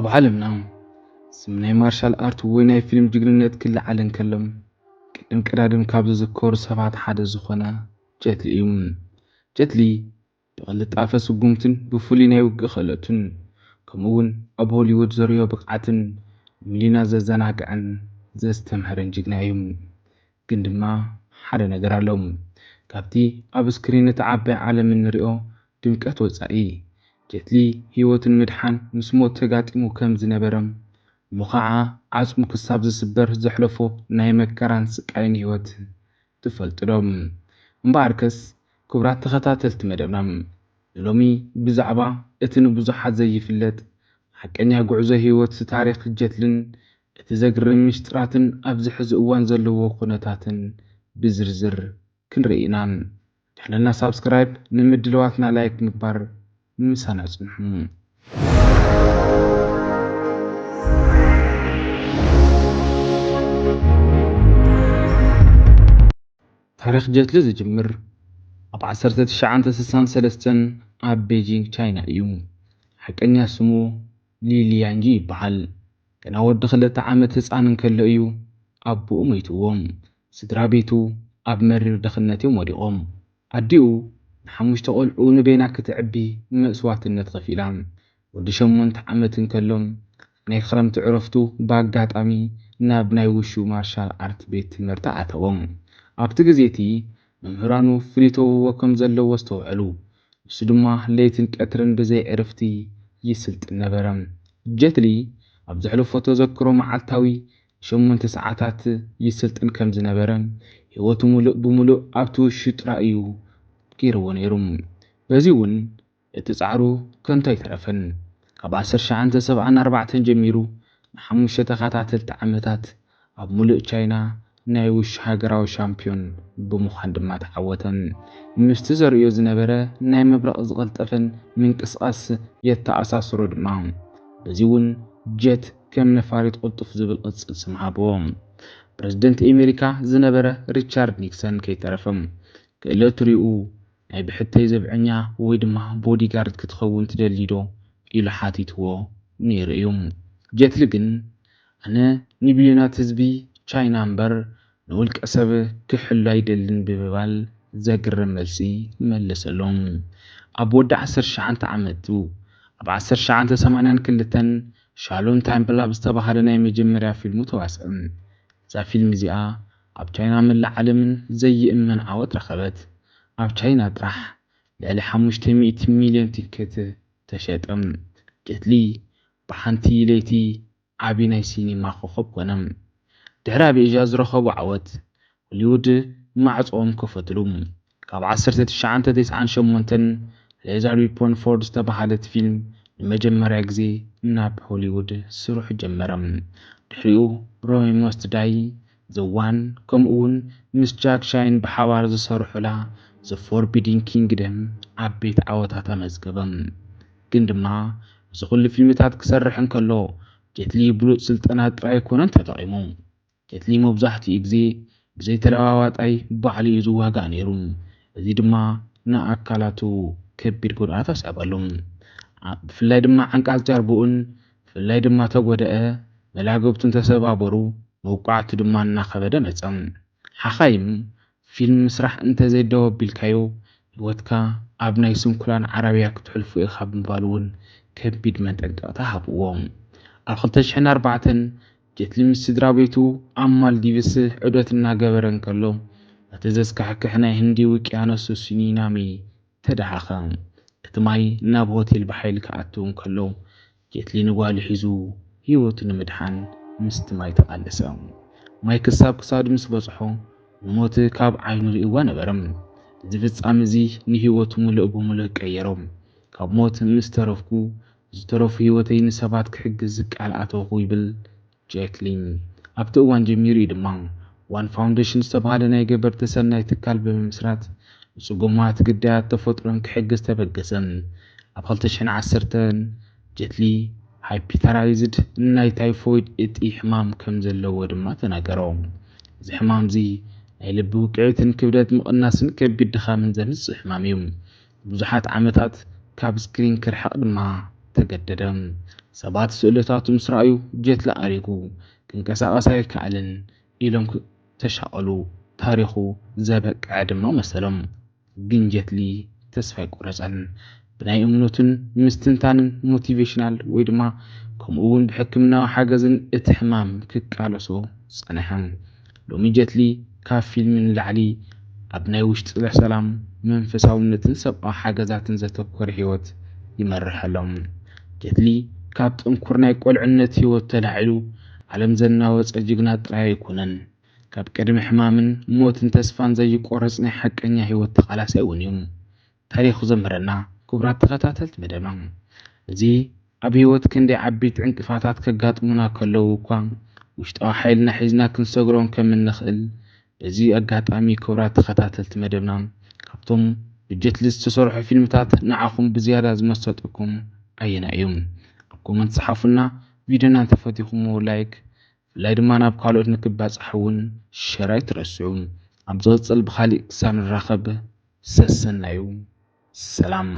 ኣብ ዓለምና ስምናይ ማርሻል ኣርት ወይ ናይ ፊልም ጅግንነት ክለዓለን ከሎም ቅድም ቀዳድም ካብ ዝዝከሩ ሰባት ሓደ ዝኾነ ጀት ሊ እዩ። ጀት ሊ ብቅልጣፈ ስጉምትን ብፍሉይ ናይ ውግእ ክእለቱን ከምኡውን ኣብ ሆሊውድ ዘርእዮ ብቕዓትን ሚሊዮናት ዘዘናግዕን ዘስተምህርን ጅግና እዩ። ግን ድማ ሓደ ነገር ኣሎ። ካብቲ ኣብ ስክሪን እተዓባይ ዓለም እንሪኦ ድምቀት ወፃኢ ጀት ሊ ህይወትን ምድሓን ምስ ሞት ተጋጢሙ ከም ዝነበረ እሞ ከዓ ዓፅሙ ክሳብ ዝስበር ዘሕለፎ ናይ መከራን ስቃይን ህይወት ትፈልጡ ዶ? እምበኣርከስ ክቡራት ተኸታተልቲ መደብና ሎሚ ብዛዕባ እቲ ንብዙሓት ዘይፍለጥ ሓቀኛ ጉዕዞ ህይወት ታሪክ ጀት ሊን እቲ ዘግርም ምስጢራትን ኣብዚ ሕዚ እዋን ዘለዎ ኩነታትን ብዝርዝር ክንርኢ ኢና። ድሕነና ሳብስክራይብ ንምድለዋትና ላይክ ምግባር ምሳና ጽንሑ። ታሪክ ጀት ሊ ዝጅምር ኣብ 1963 ኣብ ቤጂንግ ቻይና እዩ። ሓቀኛ ስሙ ሊ ሊያንጂ ይበሃል። ገና ወዲ 2 ዓመት ህፃን እንከሎ እዩ ኣቦኡ ሞይትዎም። ስድራ ቤቱ ኣብ መሪር ድኽነት እዮም ወዲቖም። ኣዲኡ ንሓሙሽተ ቆልዑ ንቤና ክትዕቢ መስዋዕትነት ከፊላ። ወዲ 8 ዓመት እንከሎም ናይ ክረምቲ ዕረፍቱ ብኣጋጣሚ ናብ ናይ ውሹ ማርሻል ኣርት ቤት ትምህርቲ ኣተዎም። ኣብቲ ግዜ እቲ መምህራኑ ፍሊተውዎ ከም ዘለዎ ዝተውዕሉ ንሱ ድማ ለይትን ቀትርን ብዘይ ዕረፍቲ ይስልጥን ነበረ። ጀት ሊ ኣብ ዘሕለፎ ተዘክሮ መዓልታዊ 8 ሰዓታት ይስልጥን ከም ዝነበረ ህይወቱ ሙሉእ ብሙሉእ ኣብቲ ውሹ ጥራይ እዩ ገይርዎ ነይሩ። በዚ እውን እቲ ፃዕሩ ከንቱ ኣይተረፈን። ካብ 1974 ጀሚሩ ን5 ተኸታተልቲ ዓመታት ኣብ ሙሉእ ቻይና ናይ ውሹ ሃገራዊ ሻምፒዮን ብምዃን ድማ ተዓወተ። ምስቲ ዘርእዮ ዝነበረ ናይ መብረቕ ዝቐልጠፈን ምንቅስቓስ የተኣሳስሮ ድማ በዚ እውን ጀት ከም ነፋሪት ቁልጡፍ ዝብል ቅፅል ስም ሃብዎ። ፕረዚደንት ኣሜሪካ ዝነበረ ሪቻርድ ኒክሰን ከይተረፈም ክእለቱ ሪኡ ናይ ብሕተይ ዘብዐኛ ወይ ድማ ቦዲጋርድ ክትኸውን ትደሊ ዶ ኢሉ ሓቲትዎ ነይሩ እዩ። ጀት ሊ ግን ኣነ ንቢልዮናት ህዝቢ ቻይና እምበር ንውልቀ ሰብ ክሕሉ ኣይደልን ብምባል ዘግርም መልሲ መለሰሎም። ኣብ ወዲ 19 ዓመቱ ኣብ 1982 ሻሎም ታይም ፕላብ ዝተባህለ ናይ መጀመርያ ፊልሙ ተዋስአ። እዛ ፊልም እዚኣ ኣብ ቻይና መላእ ዓለምን ዘይእመን ዓወት ረኸበት። ኣብ ቻይና ጥራሕ ልዕሊ 500 ሚልዮን ቲኬት ተሸጠ። ጀት ሊ ብሓንቲ ለይቲ ዓብይ ናይ ሲኒማ ኮኸብ ኮነ። ድሕሪ ኣብ ኤዥያ ዝረኸቡ ዓወት ሆሊውድ ማዕጾኦም ከፈትሉ። ካብ 1998 ሌዘር ዊፖን ፎርድ ዝተባህለት ፊልም ንመጀመርያ ግዜ ናብ ሆሊውድ ስራሕ ጀመረ። ድሕሪኡ ሮይ መስት ዳይ ዘዋን ከምኡውን ምስ ጃክ ሻይን ብሓባር ዝሰርሑላ ዘ ፎርቢድን ኪንግደም ዓበይቲ ዓወታት ኣመዝገበ። ግን ድማ እዚ ኩሉ ፊልምታት ክሰርሕ እንከሎ ጀት ሊ ብሉፅ ስልጠና ጥራይ ኣይኮነን ተጠቒሙ። ጀት ሊ መብዛሕትኡ ግዜ ብዘይ ተለዋዋጣይ ባዕሉ እዩ ዝዋጋእ ነይሩ። እዚ ድማ ንኣካላቱ ከቢድ ጉድኣት ኣስዓበሉ። ብፍላይ ድማ ዓንቃር ጃርብኡን ብፍላይ ድማ ተጎድአ፣ መላገብቱን ተሰባበሩ፣ መውቃዕቱ ድማ እናኸበደ መፀ። ሓኻይም ፊልም ምስራሕ እንተዘይደው ኣቢልካዮ ህይወትካ ኣብ ናይ ስንኩላን ዓረብያ ክትሕልፎ ኢኻ ብምባል እውን ከቢድ መጠንቀቕታ ሃብዎ። ኣብ 2004 ጀት ሊ ምስ ስድራ ቤቱ ኣብ ማልዲቭስ ዑደት እናገበረ እንከሎ እቲ ዘስካሕክሕ ናይ ህንዲ ውቅያኖስ ሱናሚ ተደሓኸ። እቲ ማይ ናብ ሆቴል ብሓይሊ ክኣትው እንከሎ ጀት ሊ ንጓሉ ሒዙ ህይወቱ ንምድሓን ምስቲ ማይ ተቃለሰ። ማይ ክሳብ ክሳዱ ምስ በፅሖ ንሞት ካብ ዓይኑ ርእይዋ ነበረ። እዚ ፍጻሜ እዚ ንህይወቱ ሙሉእ ብሙሉእ ቀየሮ። ካብ ሞት ምስ ተረፍኩ ዝተረፉ ህይወተይ ንሰባት ክሕግዝ ቃል ኣተውኩ ይብል ጀት ሊ። ኣብቲ እዋን ጀሚሩ ድማ ዋን ፋውንዴሽን ዝተባህለ ናይ ገበርቲ ሰናይ ትካል ብምስራት ንፅጉማት ግዳያት ተፈጥሮን ክሕግዝ ተበገሰ። ኣብ 2010 ጀት ሊ ሃይፖተራይዝድ ናይ ታይፎይድ እጢ ሕማም ከም ዘለዎ ድማ ተናገረ። እዚ ሕማም እዚ ናይ ልቢ ውቅዒትን ክብደት ምቕናስን ከቢድ ድኻምን ዘምፅእ ሕማም እዩ። ብዙሓት ዓመታት ካብ ስክሪን ክርሕቕ ድማ ተገደደ። ሰባት ስእልታቱ ምስ ረኣዩ ጀት ለኣሪጉ ክንቀሳቐስ ኣይከኣልን ኢሎም ተሻቐሉ። ታሪኹ ዘበቅዐ ድማ መሰሎም። ግን ጀትሊ ተስፋ ኣይቆረፀን። ብናይ እምነቱን ምስትንታንን ሞቲቬሽናል ወይ ድማ ከምኡ እውን ብሕክምናዊ ሓገዝን እቲ ሕማም ክቃለሶ ፀኒሐ። ሎሚ ጀትሊ ካብ ፊልሚ ንላዕሊ ኣብ ናይ ውሽጢ ሰላም መንፈሳውነትን ሰብኣዊ ሓገዛትን ዘተኮረ ሂወት ይመርሕ ኣሎም። ጀትሊ ካብ ጥንኩር ናይ ቆልዕነት ሂወት ተላዒሉ ዓለም ዘናወፀ ጅግና ጥራይ ኣይኮነን። ካብ ቅድሚ ሕማምን ሞትን ተስፋን ዘይቆረፅ ናይ ሓቀኛ ሂወት ተቃላሳይ እውን እዩ። ታሪኹ ዘምህረና ክቡራት ተኸታተልቲ መደብና እዚ ኣብ ሂወት ክንደይ ዓበይቲ ዕንቅፋታት ከጋጥሙና ከለው እኳ ውሽጣዊ ሓይልና ሒዝና ክንሰግሮም ከም እንኽእል በዚ ኣጋጣሚ ክቡራት ተኸታተልቲ መደብና ካብቶም ብጀትሊ ዝተሰርሑ ፊልምታት ንዓኹም ብዝያዳ ዝመሰጠኩም ኣየና እዩ? ኣብ ኮመንት ፀሓፉና። ቪድዮና እንተፈቲኹምዎ ላይክ ብፍላይ ድማ ናብ ካልኦት ንክባፅሕ እውን ሸር ኣይትረስዑ። ኣብ ዝቕፅል ብኻሊእ ክሳብ ንራኸብ ሰሰናዩ ሰላም።